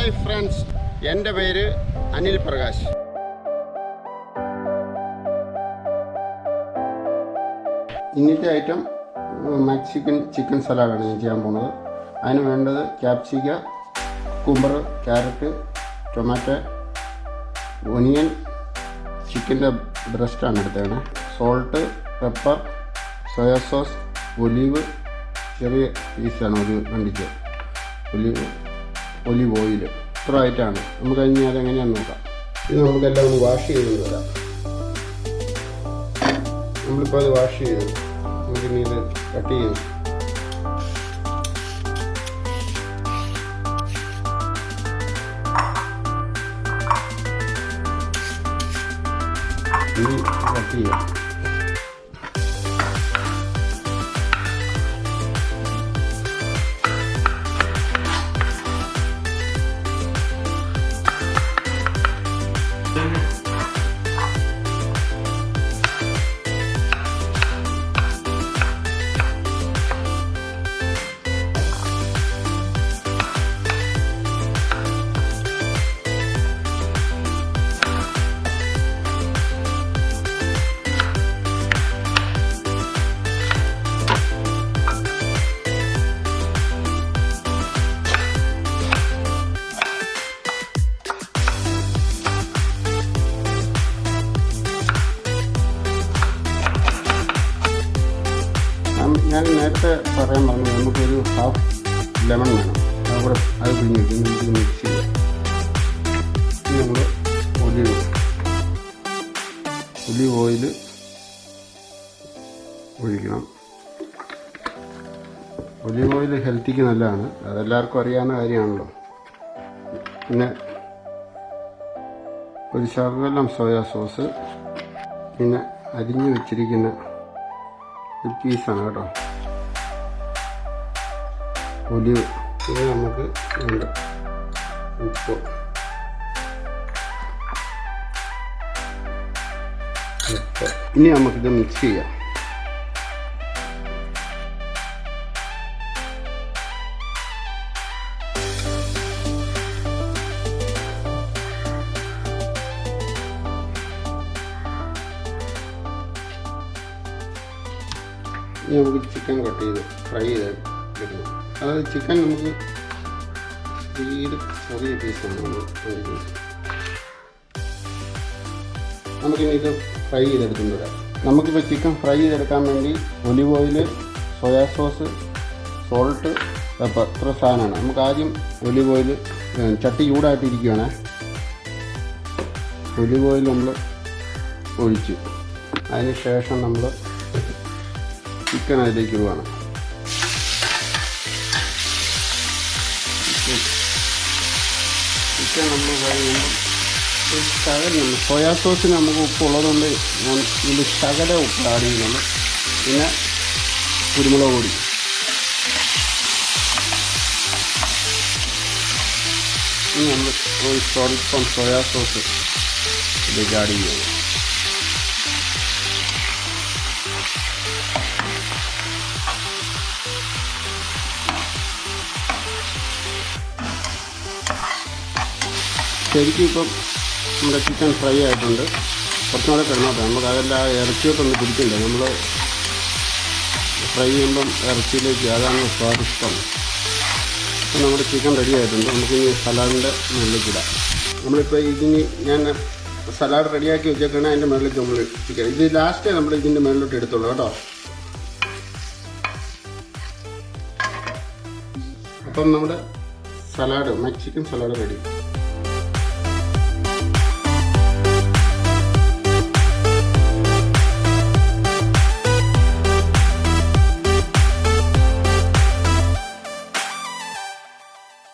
Hi friends, എൻ്റെ പേര് അനിൽ പ്രകാശ്. ഇന്നത്തെ ഐറ്റം മെക്സിക്കൻ ചിക്കൻ സലാഡാണ് ഞാൻ ചെയ്യാൻ പോകുന്നത്. അതിന് വേണ്ടത് ക്യാപ്സിക്ക, കുക്കുംബർ, ക്യാരറ്റ്, ടൊമാറ്റോ, ഒനിയൻ, ചിക്കൻ്റെ ബ്രസ്റ്റാണ് എടുത്തതാണ്, salt, pepper, soya sauce, olive, ചെറിയ പീസാണ് ഒരു കണ്ടിച്ച്, ഒലിവ് ഓയിൽ. ഇത്ര ആയിട്ടാണ്. നമുക്ക് കഴിഞ്ഞ് അതെങ്ങനെയാണെന്ന് നോക്കാം. ഇത് നമുക്കെല്ലാം ഒന്ന് വാഷ് ചെയ്ത് തരാം. നമ്മളിപ്പോൾ അത് വാഷ് ചെയ്ത് നമുക്കിനി ഇത് കട്ട് ചെയ്യും. ഇനി കട്ട് ചെയ്യാം. ഞാൻ നേരത്തെ പറയാൻ പറഞ്ഞു, നമുക്കൊരു ഹാഫ് ലെമൺ വേണം. അവിടെ അത് പിഴിഞ്ഞിട്ട് നമുക്ക് മിക്സ് ചെയ്യാം. ഇനി നമ്മൾ ഒലിവ് ഓയിൽ ഒഴിക്കണം. ഒലിവ് ഓയിൽ ഹെൽത്തിക്ക് നല്ലതാണ്, അതെല്ലാവർക്കും അറിയാവുന്ന കാര്യമാണല്ലോ. പിന്നെ ഒരു ശകലം സോയാ സോസ്, പിന്നെ അരിഞ്ഞു വെച്ചിരിക്കുന്ന പീസാണ് കേട്ടോ ഒലിവ്. ഇത് നമുക്ക് ഉണ്ട്. ഉപ്പ്, ഇനി നമുക്കിത് മിക്സ് ചെയ്യാം. ഇനി നമുക്ക് ചിക്കൻ കട്ട് ചെയ്ത് ഫ്രൈ ചെയ്ത് എടുക്കണം. അതായത് ചിക്കൻ നമുക്ക് തീരെ ചെറിയ പീസാണ് നമുക്കിനി ഇത് ഫ്രൈ ചെയ്തെടുക്കുന്നത് വരാം. നമുക്കിപ്പോൾ ചിക്കൻ ഫ്രൈ ചെയ്തെടുക്കാൻ വേണ്ടി olive oil, soya sauce, salt, pepper, ഇത്ര സാധനമാണ്. നമുക്ക് ആദ്യം ഒലിവ് ഓയിൽ, ചട്ടി ചൂടായിട്ടിരിക്കുകയാണ്. ഒലിവ് ഓയിൽ നമ്മൾ ഒഴിച്ചു. അതിന് ശേഷം നമ്മൾ ചിക്കൻ അതിലേക്ക് ഇടുവാണ്. ചിക്കൻ നമ്മൾ കഴിയുമ്പോൾ ശകലം സോയാ സോസിന് നമുക്ക് ഉപ്പുള്ളതുകൊണ്ട് ഞാൻ ഇതിൽ ശകല ഉപ്പ് ആഡ് ചെയ്യുന്നുണ്ട്. പിന്നെ കുരുമുളക് പൊടി, ഇനി നമ്മൾ ഒരു സ്വല്പം സോയാ സോസ് ഇതിലേക്ക് ആഡ് ചെയ്യുന്നു. ശരിക്കും ഇപ്പം നമ്മുടെ ചിക്കൻ ഫ്രൈ ആയിട്ടുണ്ട്. കുറച്ചുകൂടെ കിടന്നോട്ടെ, നമുക്ക് അതെല്ലാം ഇറച്ചിയോട്ടൊന്ന് പിടിക്കണ്ടേ. നമ്മൾ ഫ്രൈ ചെയ്യുമ്പം ഇറച്ചിയിലേക്ക് അതാണ് സ്വാദിഷ്ടം. അപ്പം നമ്മുടെ ചിക്കൻ റെഡി ആയിട്ടുണ്ട്. നമുക്കിനി സലാഡിൻ്റെ മുകളിലേക്ക് ഇടാം. നമ്മളിപ്പോൾ ഇതിന് ഞാൻ സലാഡ് റെഡിയാക്കി വെച്ചേക്കാണ്. അതിൻ്റെ മുകളിലേക്ക് നമ്മൾ ചിക്കൻ, ഇത് ലാസ്റ്റേ നമ്മൾ ഇതിൻ്റെ മുകളിലോട്ട് എടുത്തുള്ളൂ കേട്ടോ. അപ്പം നമ്മുടെ സലാഡ്, മെക്സിക്കൻ സലാഡ് റെഡി.